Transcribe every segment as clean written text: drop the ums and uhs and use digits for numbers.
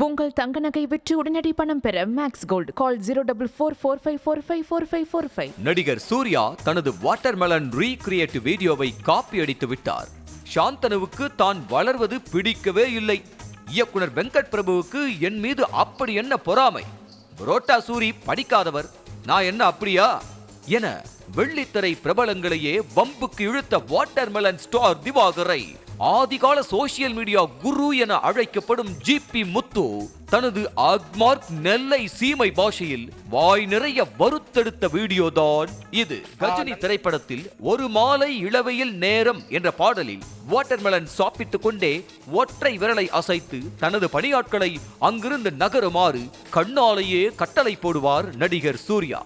உங்கள் தங்க நகை விற்று உடனடி பணம் பெற மேக்ஸ் கோல்ட் கால் 04445454545. நடிகர் சூர்யா தனது வாட்டர்மெலன் ரீகிரியேட் வீடியோவை காப்பி அடித்து விட்டார். சாந்தனுவுக்கு தான் வளர்வது பிடிக்கவே இல்லை. இயக்குனர் வெங்கட் பிரபுவுக்கு என் மீது அப்படி என்ன பொறாமை? புரோட்டா சூரி படிக்காதவர், நான் என்ன அப்படியா என வெள்ளித்திரை பிரபலங்களையே வம்புக்கு இழுத்த வாட்டர்மெலன் ஸ்டார் திவாகரை ஆதிகால சோசியல் மீடியா குரு என அழைக்கப்படும் ஜிபி முத்து தனது ஆக்மார்க் நெல்லை சீமை பாஷையில் வாய் நிறைய வறுத்தெடுத்த வீடியோ தான் இது. கஜினி திரைப்படத்தில் ஒரு மாலை இளவையில் நேரம் என்ற பாடலில் வாட்டர்மெலன் சாப்பிட்டுக் கொண்டே ஒற்றை விரலை அசைத்து தனது பணியாட்களை அங்கிருந்து நகருமாறு கண்ணாலேயே கட்டளை போடுவார் நடிகர் சூர்யா.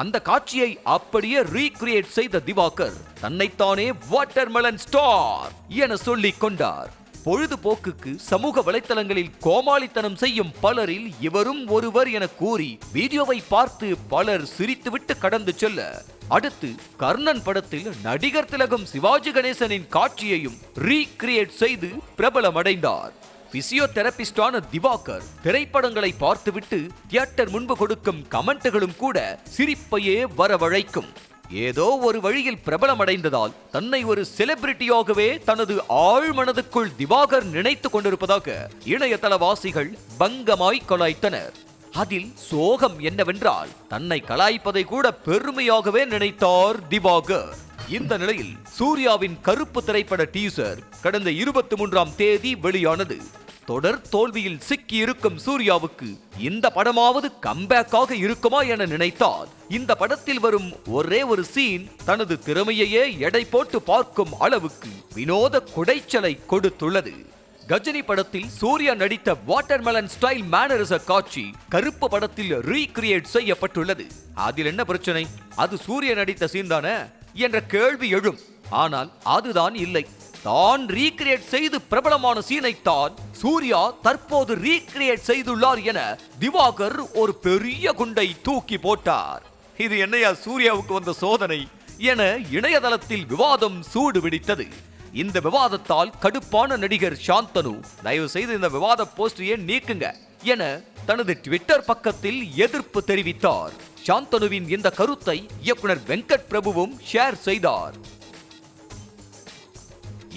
அந்த காட்சியை அப்படியே ரீகிரியேட் செய்த திவாகர் தன்னைத்தானே வாட்டர்மெலன் ஸ்டார் என சொல்லிக் கொண்டார். பொழுதுபோக்குக்கு சமூக வலைத்தளங்களில் கோமாளித்தனம் செய்யும் பலரில் இவரும் ஒருவர் என கூறி வீடியோவை பார்த்து பலர் சிரித்துவிட்டு கடந்து செல்ல, அடுத்து கர்ணன் படத்தில் நடிகர் திலகம் சிவாஜி கணேசனின் காட்சியையும் ரீகிரியேட் செய்து பிரபலமடைந்தார். பிசியோதெரபிஸ்டான திவாகர் திரைப்படங்களை பார்த்துவிட்டு தியேட்டர் முன்பு கொடுக்கும் கமெண்ட்களும் கூட சிரிப்பையே வரவழைக்கும். ஏதோ ஒரு வழியில் பிரபலமடைந்ததால் தன்னை ஒரு செலிபிரிட்டியாகவே தனது ஆழ்மனதுக்குள் திவாகர் நினைத்து கொண்டிருப்பதாக இணையதளவாசிகள் பங்கமாய் கலாய்த்தனர். அதில் சோகம் என்னவென்றால் தன்னை கலாய்ப்பதை கூட பெருமையாகவே நினைத்தார் திவாகர். இந்த நிலையில் சூர்யாவின் கருப்பு திரைப்பட டீசர் கடந்த 23ஆம் தேதி வெளியானது. தொடர் தோல்வியில் சிக்கி இருக்கும் சூர்யாவுக்கு இந்த படமாவது கம்பேக்காக இருக்குமா என நினைத்தால் இந்த படத்தில் வரும் ஒரே ஒரு சீன் தனது திறமையையே எடை போட்டு பார்க்கும் அளவுக்கு வினோத குடைச்சலை கொடுத்துள்ளது. கஜினி படத்தில் சூர்யா நடித்த வாட்டர்மெலன் ஸ்டைல் மேனரிச காட்சி கருப்பு படத்தில் ரீகிரியேட் செய்யப்பட்டுள்ளது. அதில் என்ன பிரச்சனை? அது சூர்யா நடித்த சீன் தானே என்ற கேள்வி எழும். ஆனால் அதுதான் இல்லை. தான் ரீகிரியேட் செய்து பிரபலமான சீனைத்தான் சூர்யா தற்போது ரீகிரியேட் செய்துள்ளார் என திவாகர் ஒரு பெரிய குண்டை தூக்கி போட்டார். இது என்னையா சூர்யாவுக்கு வந்த சோதனை என இணையதளத்தில் விவாதம் சூடு பிடித்தது. இந்த விவாதத்தால் கடுப்பான நடிகர் சாந்தனு தயவு செய்து இந்த விவாத போஸ்டையே நீக்குங்க என தனது ட்விட்டர் பக்கத்தில் எதிர்ப்பு தெரிவித்தார். சாந்தனுவின் இந்த கருத்தை இயக்குனர் வெங்கட் பிரபுவும் ஷேர் செய்தார்.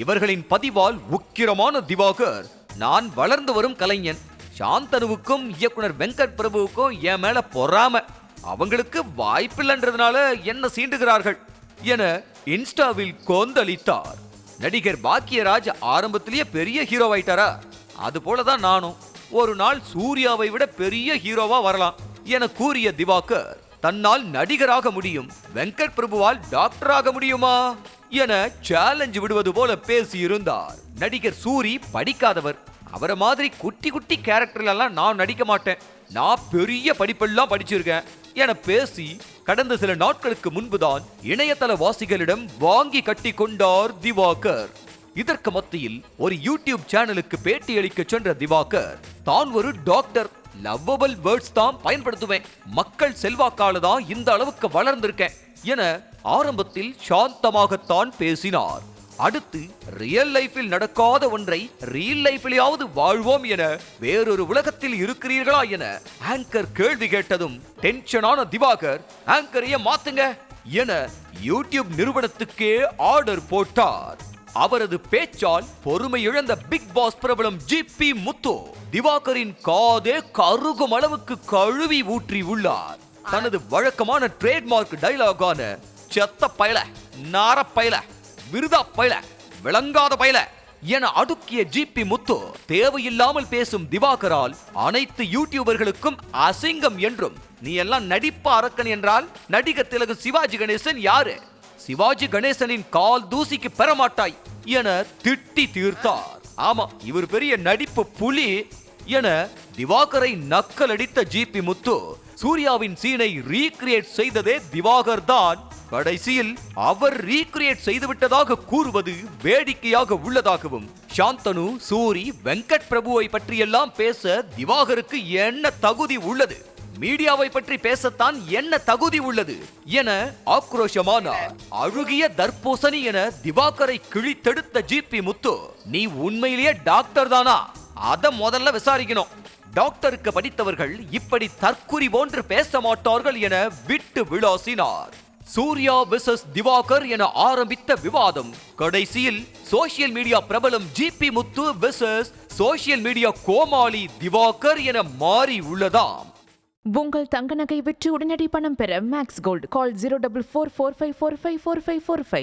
இவர்களின் பதிவால் உக்கிரமான திவாகர், நான் வளர்ந்து வரும் கலைஞன், சாந்தனுவுக்கும் இயக்குனர் வெங்கட் பிரபுவுக்கும் என் மேல பொறாம, அவங்களுக்கு வாய்ப்பில்லைன்றதுனால என்ன சீண்டுகிறார்கள் என இன்ஸ்டாவில் கொந்தளித்தார். நடிகர் பாக்கியராஜ் ஆரம்பத்திலேயே பெரிய ஹீரோவாயிட்டாரா? அது போலதான் நானும் ஒரு நாள் சூர்யாவை விட பெரிய ஹீரோவா வரலாம் என கூறிய திவாகர் தன்னால் நடிகராக முடியும், வெங்கட் பிரபுவால் டாக்டராக முடியுமா என சேலஞ்ச் விடுவது போல பேசியிருந்தார். நடிகர் சூரி படிக்காதவர், அவரை மாதிரி குட்டி குட்டி கேரக்டர்லாம் நான் நடிக்க மாட்டேன், நான் பெரிய படிப்பெல்லாம் படிச்சிருக்கேன் என பேசி கடந்த சில நாட்களுக்கு முன்புதான் இணையதள வாசிகளிடம் வாங்கி கட்டி கொண்டார் திவாகர். இதற்கு மத்தியில் ஒரு யூடியூப் சேனலுக்கு பேட்டியளிக்க சென்ற திவாகர் தான் ஒரு டாக்டர், லவ்வபிள் வேர்ட்ஸ் தான் பயன்படுத்துவேன், மக்கள் செல்வாக்கால தான் இந்த அளவுக்கு வளர்ந்திருக்கேன் என ஆரம்பத்தில் சாந்தமாகத்தான் பேசினார். அடுத்து ரியல் லைஃபில் நடக்காத ஒன்றை ரியல் லைஃபிலாவது வாழ்வோம் என வேறொரு உலகத்தில் இருக்கிறீர்களா என ஆங்கர் கேள்வி கேட்டதும் டென்ஷனான திவாகர் ஆங்கரையே மாத்துங்க என யூடியூப் நிறுவனத்துக்கே ஆர்டர் போட்டார். அவரது பேச்சால் பொறுமை இழந்த பிக் பாஸ் பிரபலம் ஜிபி முத்து திவாகரின் காதே கருகும் அளவுக்கு கழுவி ஊற்றி உள்ளார். தனது வழக்கமான ட்ரேட்மார்க் டயலாகான செத்த பயல, நார பயல, விருதா பயல, விளங்காத பயல என அடுக்கிய ஜிபி முத்து தேவையில்லாமல் பேசும் திவாகரால் அனைத்து யூடியூபர்களுக்கும் அசிங்கம் என்றும், நீ எல்லாம் நடிப்பு அரக்கன் என்றால் நடிகர் திலகம் சிவாஜி கணேசன் யாரு? சிவாஜி கணேசனின் கால் தூசிக்கு பெறமாட்டாய் என திட்டி தீர்த்தார். ஆமா, இவர் பெரிய நடிப்பு புலி என திவாகரை நக்கல் அடித்த ஜிபி முத்து சூர்யாவின் சீனை ரீகிரியேட் செய்ததே திவாகர் தான். கடைசியில் அவர் ரீகிரியேட் செய்துவிட்டதாக கூறுவது வேடிக்கையாக உள்ளதாகவும், சாந்தனு, சூரி, வெங்கட் பிரபுவை பற்றியெல்லாம் பேச திவாகருக்கு என்ன தகுதி உள்ளது, மீடியாவை பற்றி பேசத்தான் என்ன தகுதி உள்ளது என ஆக்ரோஷமானார். அழுகிய தர்பூசணி என திவாகரை கிழித்தெடுத்த ஜிபி முத்து, நீ உண்மையிலேயே டாக்டர் தானா? அத முதல்ல விசாரிக்கணும். டாக்டருக்கு படித்தவர்கள் இப்படி தற்குறி போன்று பேச மாட்டார்கள் என விட்டு விளாசினார். சூர்யா வெர்சஸ் திவாகர் என ஆரம்பித்த விவாதம் கடைசியில் சோசியல் மீடியா பிரபலம் ஜிபி முத்து வெர்சஸ் சோசியல் மீடியா கோமாளி திவாகர் என மாறி உள்ளதாம். உங்கள் தங்க நகை விற்று உடனடி பணம் பெற மேக்ஸ் கோல்டு கால் 04445454545.